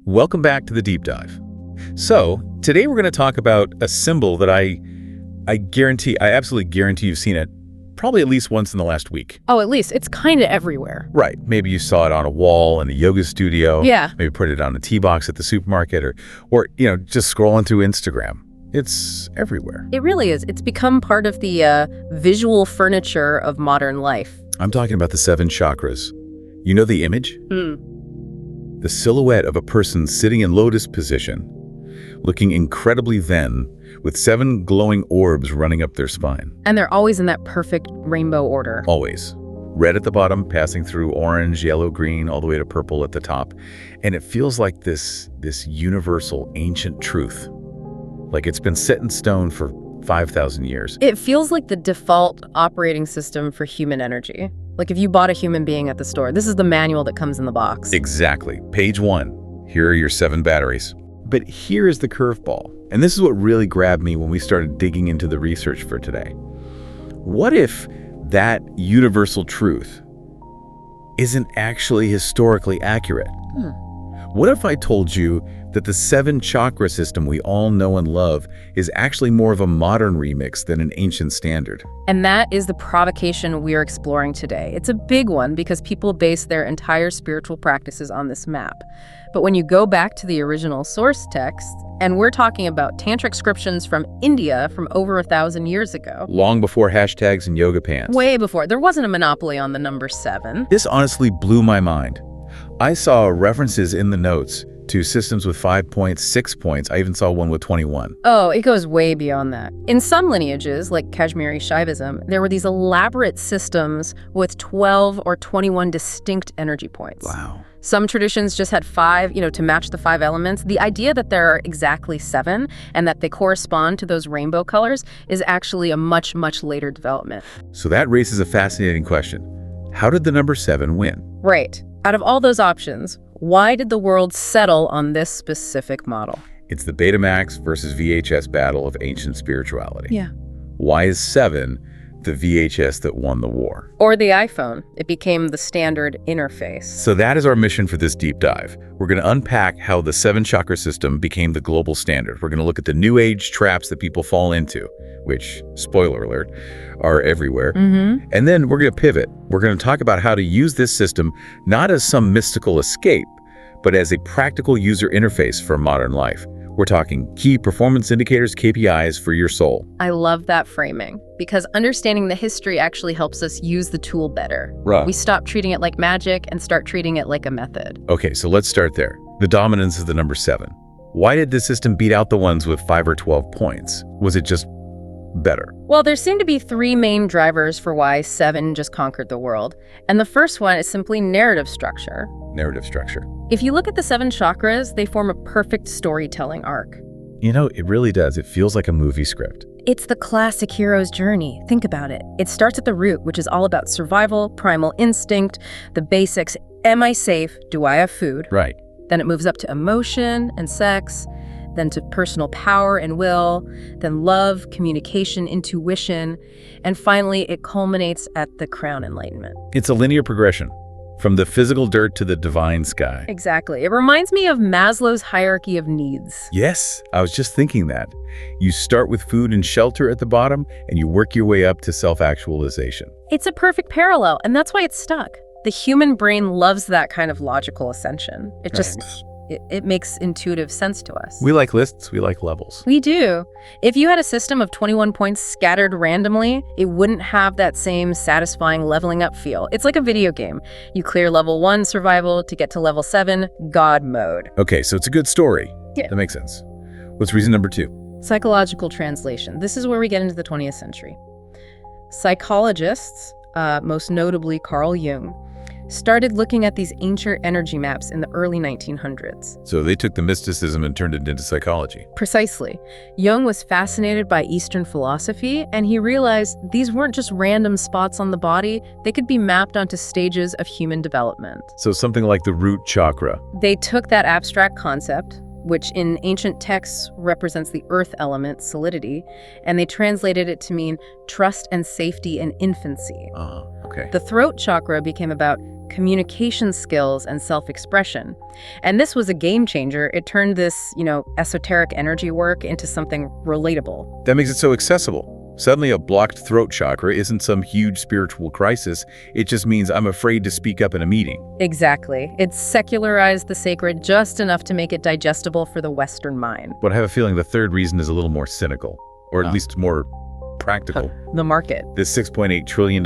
Welcome back to the Deep Dive. So, today we're going to talk about a symbol that I absolutely guarantee you've seen it probably at least once in the last week. Oh, at least. It's kind of everywhere. Right. Maybe you saw it on a wall in a yoga studio. Yeah. Maybe put it on a tea box at the supermarket or just scrolling through Instagram. It's everywhere. It really is. It's become part of the visual furniture of modern life. I'm talking about the 7 chakras. You know the image? The silhouette of a person sitting in lotus position, looking incredibly zen, with 7 glowing orbs running up their spine. And they're always in that perfect rainbow order. Always. Red at the bottom, passing through orange, yellow, green, all the way to purple at the top. And it feels like this universal ancient truth. Like it's been set in stone for 5,000 years. It feels like the default operating system for human energy. Like if you bought a human being at the store, this is the manual that comes in the box. Exactly. Page 1. Here are your 7 batteries. But here is the curveball. And this is what really grabbed me when we started digging into the research for today. What if that universal truth isn't actually historically accurate? What if I told you that the 7 chakra system we all know and love is actually more of a modern remix than an ancient standard? And that is the provocation we're exploring today. It's a big one because people base their entire spiritual practices on this map. But when you go back to the original source text, and we're talking about tantric scriptures from India from over 1,000 years ago. Long before hashtags and yoga pants. Way before. There wasn't a monopoly on the number 7. This honestly blew my mind. I saw references in the notes to systems with 5 points, 6 points. I even saw one with 21. Oh, it goes way beyond that. In some lineages, like Kashmiri Shaivism, there were these elaborate systems with 12 or 21 distinct energy points. Wow. Some traditions just had 5, to match the 5 elements. The idea that there are exactly 7 and that they correspond to those rainbow colors is actually a much, much later development. So that raises a fascinating question. How did the number 7 win? Right. Out of all those options, why did the world settle on this specific model? It's the Betamax versus VHS battle of ancient spirituality. Yeah. Why is 7 the VHS that won the war? Or the iPhone. It became the standard interface. So that is our mission for this deep dive. We're going to unpack how the 7 chakra system became the global standard. We're going to look at the new age traps that people fall into, which, spoiler alert, are everywhere. And then we're going to pivot. We're going to talk about how to use this system not as some mystical escape, but as a practical user interface for modern life. We're talking key performance indicators, KPIs for your soul. I love that framing because understanding the history actually helps us use the tool better. Right. We stop treating it like magic and start treating it like a method. Okay, so let's start there. The dominance of the number 7. Why did the system beat out the ones with 5 or 12 points? Was it just better? Well, there seem to be 3 main drivers for why 7 just conquered the world. And the first one is simply narrative structure. Narrative structure. If you look at the 7 chakras, they form a perfect storytelling arc. It really does. It feels like a movie script. It's the classic hero's journey. Think about it. It starts at the root, which is all about survival, primal instinct, the basics. Am I safe? Do I have food? Right. Then it moves up to emotion and sex, then to personal power and will, then love, communication, intuition, and finally it culminates at the crown enlightenment. It's a linear progression, from the physical dirt to the divine sky. Exactly. It reminds me of Maslow's hierarchy of needs. Yes, I was just thinking that. You start with food and shelter at the bottom, and you work your way up to self-actualization. It's a perfect parallel, and that's why it's stuck. The human brain loves that kind of logical ascension. It makes intuitive sense to us. We like lists, we like levels. We do. If you had a system of 21 points scattered randomly, it wouldn't have that same satisfying leveling up feel. It's like a video game. You clear level 1 survival to get to level 7 God mode. Okay, so it's a good story. Yeah. That makes sense. What's reason number 2? Psychological translation. This is where we get into the 20th century. Psychologists, most notably Carl Jung, started looking at these ancient energy maps in the early 1900s. So they took the mysticism and turned it into psychology. Precisely. Jung was fascinated by Eastern philosophy, and he realized these weren't just random spots on the body, they could be mapped onto stages of human development. So something like the root chakra. They took that abstract concept, which in ancient texts represents the earth element, solidity, and they translated it to mean trust and safety in infancy. Okay. The throat chakra became about communication skills, and self-expression. And this was a game changer. It turned this, esoteric energy work into something relatable. That makes it so accessible. Suddenly, a blocked throat chakra isn't some huge spiritual crisis. It just means I'm afraid to speak up in a meeting. Exactly. It secularized the sacred just enough to make it digestible for the Western mind. But I have a feeling the third reason is a little more cynical, or at least more practical. The market. This $6.8 trillion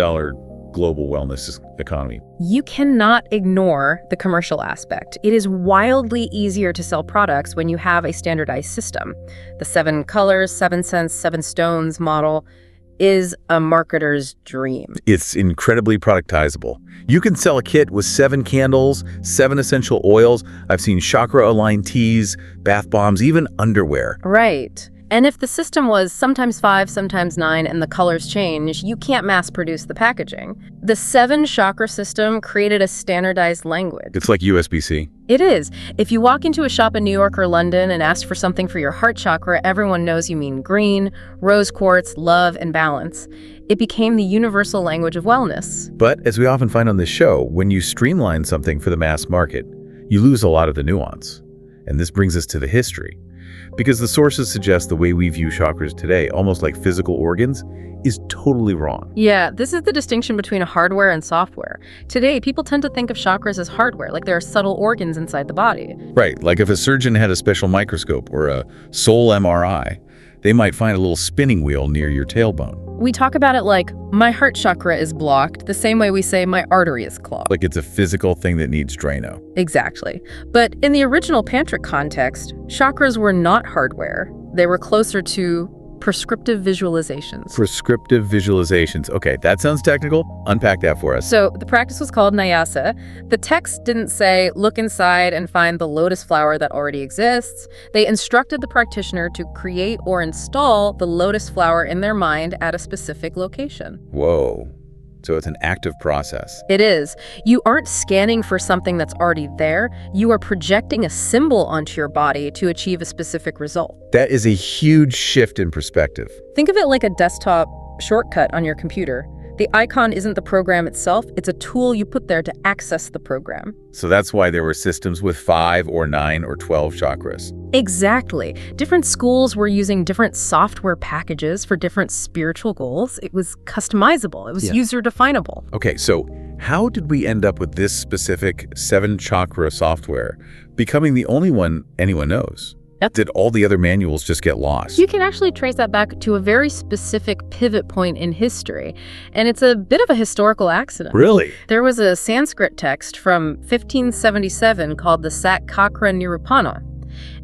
global wellness economy. You cannot ignore the commercial aspect. It is wildly easier to sell products when you have a standardized system. The 7 colors, 7 scents, 7 stones model is a marketer's dream. It's incredibly productizable. You can sell a kit with 7 candles, 7 essential oils. I've seen chakra-aligned teas, bath bombs, even underwear. Right. And if the system was sometimes 5, sometimes 9, and the colors change, you can't mass produce the packaging. The 7 chakra system created a standardized language. It's like USB-C. It is. If you walk into a shop in New York or London and ask for something for your heart chakra, everyone knows you mean green, rose quartz, love, and balance. It became the universal language of wellness. But as we often find on this show, when you streamline something for the mass market, you lose a lot of the nuance. And this brings us to the history. Because the sources suggest the way we view chakras today, almost like physical organs, is totally wrong. Yeah, this is the distinction between hardware and software. Today, people tend to think of chakras as hardware, like there are subtle organs inside the body. Right, like if a surgeon had a special microscope or a soul MRI, they might find a little spinning wheel near your tailbone. We talk about it like, my heart chakra is blocked, the same way we say my artery is clogged. Like it's a physical thing that needs Drano. Exactly. But in the original tantric context, chakras were not hardware. They were closer to prescriptive visualizations. Prescriptive visualizations. Okay, that sounds technical. Unpack that for us. So the practice was called nyasa. The text didn't say, look inside and find the lotus flower that already exists. They instructed the practitioner to create or install the lotus flower in their mind at a specific location. Whoa. So it's an active process. It is. You aren't scanning for something that's already there. You are projecting a symbol onto your body to achieve a specific result. That is a huge shift in perspective. Think of it like a desktop shortcut on your computer. The icon isn't the program itself, it's a tool you put there to access the program. So that's why there were systems with 5 or 9 or 12 chakras. Exactly. Different schools were using different software packages for different spiritual goals. It was customizable. It was user-definable. Okay, so how did we end up with this specific 7 chakra software becoming the only one anyone knows? Did all the other manuals just get lost? You can actually trace that back to a very specific pivot point in history, and it's a bit of a historical accident. Really? There was a Sanskrit text from 1577 called the Satkakra Nirupana,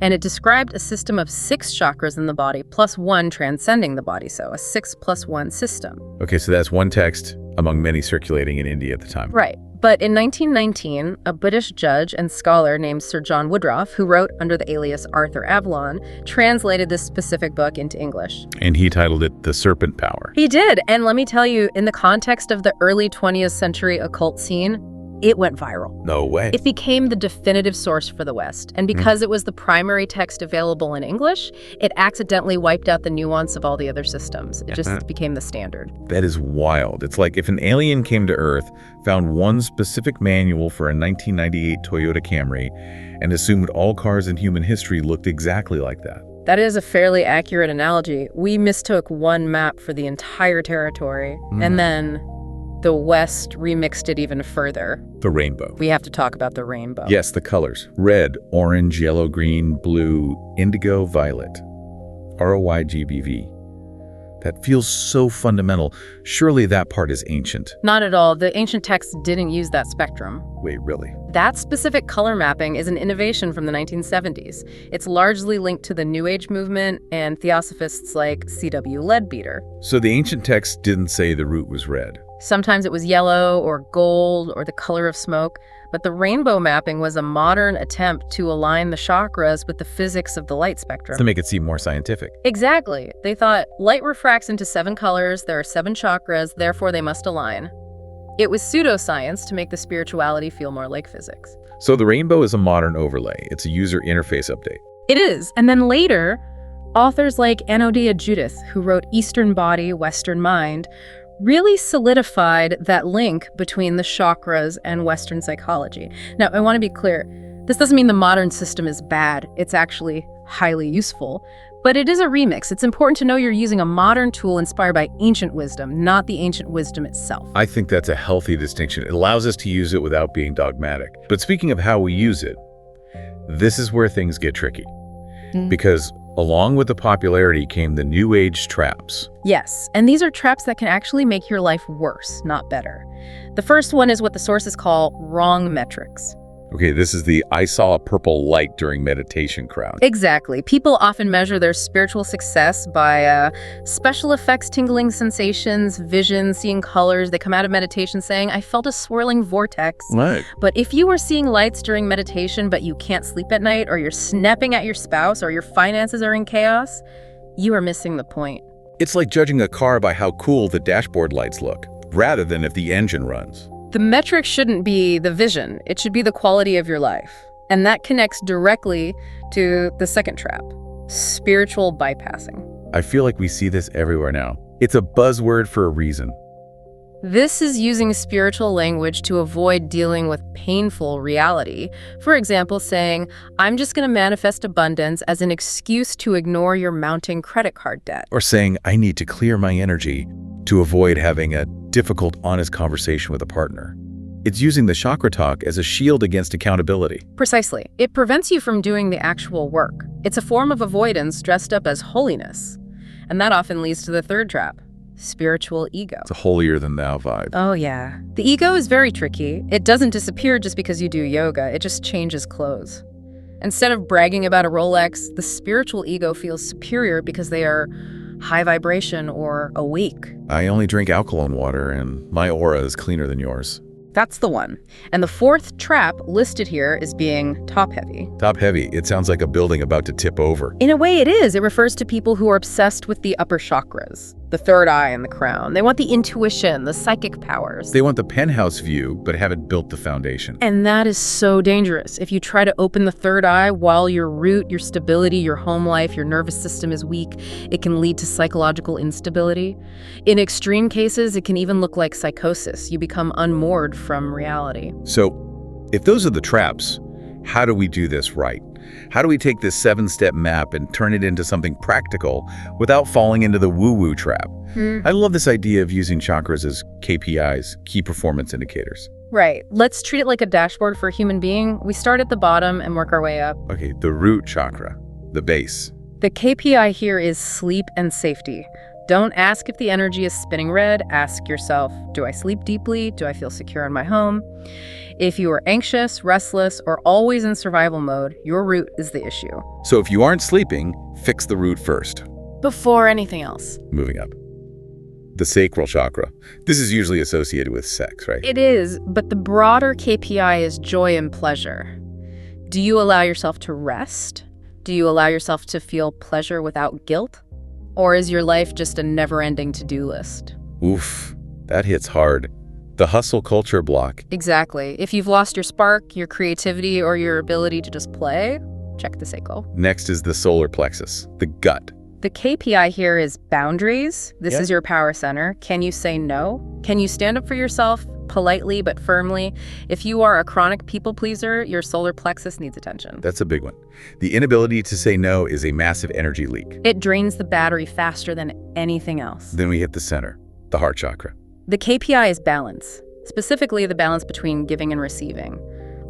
and it described a system of 6 chakras in the body plus 1 transcending the body, so a 6+1 system. Okay, so that's one text among many circulating in India at the time. Right. But in 1919, a British judge and scholar named Sir John Woodroffe, who wrote under the alias Arthur Avalon, translated this specific book into English. And he titled it The Serpent Power. He did. And let me tell you, in the context of the early 20th century occult scene, it went viral. No way. It became the definitive source for the West. And because it was the primary text available in English, it accidentally wiped out the nuance of all the other systems. It just became the standard. That is wild. It's like if an alien came to Earth, found one specific manual for a 1998 Toyota Camry, and assumed all cars in human history looked exactly like that. That is a fairly accurate analogy. We mistook one map for the entire territory, and then the West remixed it even further. The rainbow. We have to talk about the rainbow. Yes, the colors. Red, orange, yellow, green, blue, indigo, violet. ROYGBV. That feels so fundamental. Surely that part is ancient. Not at all. The ancient texts didn't use that spectrum. Wait, really? That specific color mapping is an innovation from the 1970s. It's largely linked to the New Age movement and theosophists like C.W. Leadbeater. So the ancient text didn't say the root was red. Sometimes it was yellow or gold or the color of smoke, but the rainbow mapping was a modern attempt to align the chakras with the physics of the light spectrum. To make it seem more scientific. Exactly. They thought light refracts into 7 colors, there are 7 chakras, therefore they must align. It was pseudoscience to make the spirituality feel more like physics. So the rainbow is a modern overlay. It's a user interface update. It is. And then later, authors like Anodia Judith, who wrote Eastern Body, Western Mind, really solidified that link between the chakras and Western psychology. Now, I want to be clear. This doesn't mean the modern system is bad. It's actually highly useful. But it is a remix. It's important to know you're using a modern tool inspired by ancient wisdom, not the ancient wisdom itself. I think that's a healthy distinction. It allows us to use it without being dogmatic. But speaking of how we use it, this is where things get tricky. Because along with the popularity came the New Age traps. Yes, and these are traps that can actually make your life worse, not better. The first one is what the sources call wrong metrics. Okay, this is the I saw a purple light during meditation crowd. Exactly. People often measure their spiritual success by special effects, tingling sensations, visions, seeing colors. They come out of meditation saying, I felt a swirling vortex. Right. But if you are seeing lights during meditation, but you can't sleep at night, or you're snapping at your spouse, or your finances are in chaos, you are missing the point. It's like judging a car by how cool the dashboard lights look, rather than if the engine runs. The metric shouldn't be the vision. It should be the quality of your life. And that connects directly to the second trap, spiritual bypassing. I feel like we see this everywhere now. It's a buzzword for a reason. This is using spiritual language to avoid dealing with painful reality. For example, saying, I'm just going to manifest abundance as an excuse to ignore your mounting credit card debt. Or saying, I need to clear my energy to avoid having a difficult, honest conversation with a partner. It's using the chakra talk as a shield against accountability. Precisely. It prevents you from doing the actual work. It's a form of avoidance dressed up as holiness. And that often leads to the third trap, spiritual ego. It's a holier-than-thou vibe. Oh, yeah. The ego is very tricky. It doesn't disappear just because you do yoga. It just changes clothes. Instead of bragging about a Rolex, the spiritual ego feels superior because they are high vibration or awake. I only drink alkaline water, and my aura is cleaner than yours. That's the one. And the fourth trap listed here is being top-heavy. Top-heavy. It sounds like a building about to tip over. In a way, it is. It refers to people who are obsessed with the upper chakras, the third eye and the crown. They want the intuition, the psychic powers. They want the penthouse view, but haven't built the foundation. And that is so dangerous. If you try to open the third eye while your root, your stability, your home life, your nervous system is weak, it can lead to psychological instability. In extreme cases, it can even look like psychosis. You become unmoored from reality. So, if those are the traps, how do we do this right? How do we take this 7-step map and turn it into something practical without falling into the woo-woo trap? I love this idea of using chakras as KPIs, key performance indicators. Right. Let's treat it like a dashboard for a human being. We start at the bottom and work our way up. Okay, the root chakra, the base. The KPI here is sleep and safety. Don't ask if the energy is spinning red. Ask yourself, do I sleep deeply? Do I feel secure in my home? If you are anxious, restless, or always in survival mode, your root is the issue. So if you aren't sleeping, fix the root first. Before anything else. Moving up. The sacral chakra. This is usually associated with sex, right? It is, but the broader KPI is joy and pleasure. Do you allow yourself to rest? Do you allow yourself to feel pleasure without guilt? Or is your life just a never-ending to-do list? Oof, that hits hard. The hustle culture block. Exactly. If you've lost your spark, your creativity, or your ability to just play, check the sacral. Next is the solar plexus, the gut. The KPI here is boundaries. This is your power center. Can you say no? Can you stand up for yourself politely but firmly? If you are a chronic people pleaser, your solar plexus needs attention. That's a big one. The inability to say no is a massive energy leak. It drains the battery faster than anything else. Then we hit the center, the heart chakra. The KPI is balance, specifically the balance between giving and receiving.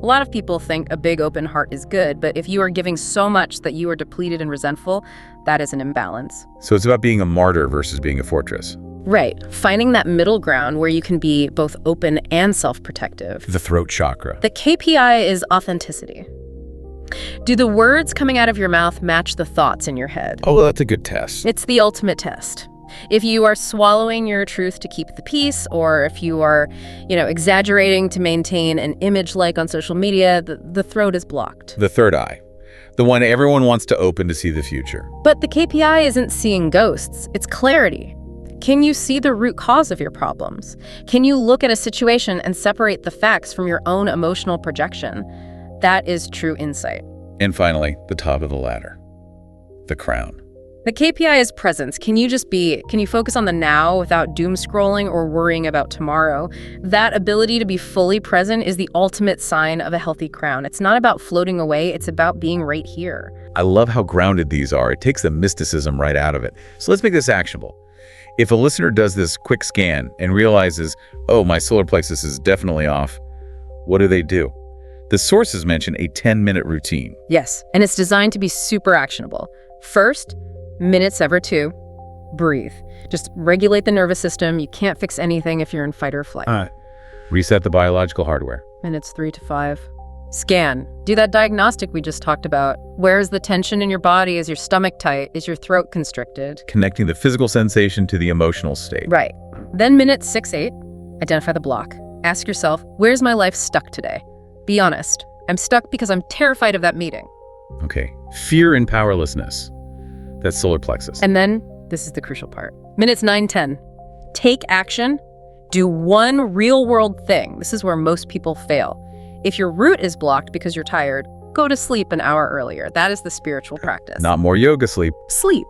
A lot of people think a big open heart is good, but if you are giving so much that you are depleted and resentful, that is an imbalance. So it's about being a martyr versus being a fortress. Right. Finding that middle ground where you can be both open and self-protective. The throat chakra. The KPI is authenticity. Do the words coming out of your mouth match the thoughts in your head? Oh, well, that's a good test. It's the ultimate test. If you are swallowing your truth to keep the peace, or if you are, exaggerating to maintain an image like on social media, the throat is blocked. The third eye. The one everyone wants to open to see the future. But the KPI isn't seeing ghosts, it's clarity. Can you see the root cause of your problems? Can you look at a situation and separate the facts from your own emotional projection? That is true insight. And finally, the top of the ladder, the crown. The KPI is presence. Can you focus on the now without doom scrolling or worrying about tomorrow? That ability to be fully present is the ultimate sign of a healthy crown. It's not about floating away, it's about being right here. I love how grounded these are. It takes the mysticism right out of it. So let's make this actionable. If a listener does this quick scan and realizes, oh, my solar plexus is definitely off, what do? The sources mention a 10-minute routine. Yes, and it's designed to be super actionable. First, minutes ever 2, breathe. Just regulate the nervous system. You can't fix anything if you're in fight or flight. Reset the biological hardware. Minutes 3 to 5. Scan. Do that diagnostic we just talked about. Where is the tension in your body? Is your stomach tight? Is your throat constricted? Connecting the physical sensation to the emotional state. Right. Then minute 6-8, identify the block. Ask yourself, where's my life stuck today? Be honest. I'm stuck because I'm terrified of that meeting. Okay. Fear and powerlessness. That's solar plexus. And then, this is the crucial part. Minutes 9-10. Take action. Do one real-world thing. This is where most people fail. If your root is blocked because you're tired, go to sleep an hour earlier. That is the spiritual practice. Not more yoga sleep. Sleep.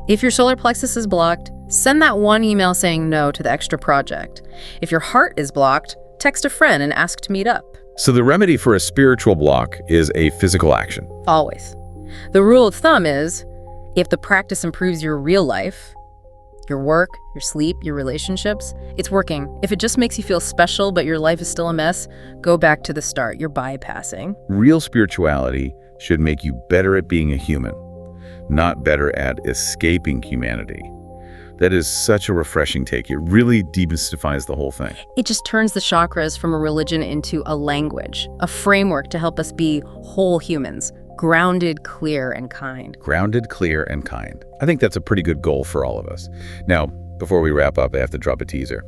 If your solar plexus is blocked, send that one email saying no to the extra project. If your heart is blocked, text a friend and ask to meet up. So the remedy for a spiritual block is a physical action. Always. The rule of thumb is, if the practice improves your real life, your work, your sleep, your relationships, it's working. If it just makes you feel special but your life is still a mess, go back to the start. You're bypassing. Real spirituality should make you better at being a human, not better at escaping humanity. That is such a refreshing take. It really demystifies the whole thing. It just turns the chakras from a religion into a language, a framework to help us be whole humans. Grounded, clear, and kind. Grounded, clear, and kind. I think that's a pretty good goal for all of us. Now, before we wrap up, I have to drop a teaser.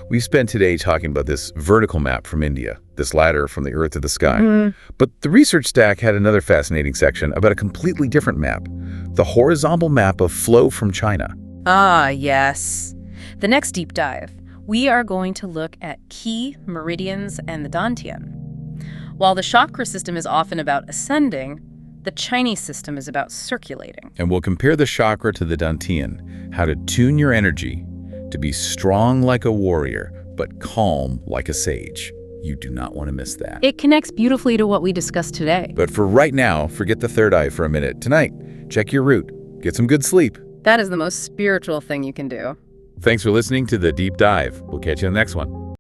We spent today talking about this vertical map from India, this ladder from the earth to the sky. But the research stack had another fascinating section about a completely different map, the horizontal map of flow from China. Ah, yes. The next deep dive, we are going to look at key meridians and the dantian. While the chakra system is often about ascending, the Chinese system is about circulating. And we'll compare the chakra to the dantian, how to tune your energy to be strong like a warrior, but calm like a sage. You do not want to miss that. It connects beautifully to what we discussed today. But for right now, forget the third eye for a minute. Tonight, check your root. Get some good sleep. That is the most spiritual thing you can do. Thanks for listening to The Deep Dive. We'll catch you on the next one.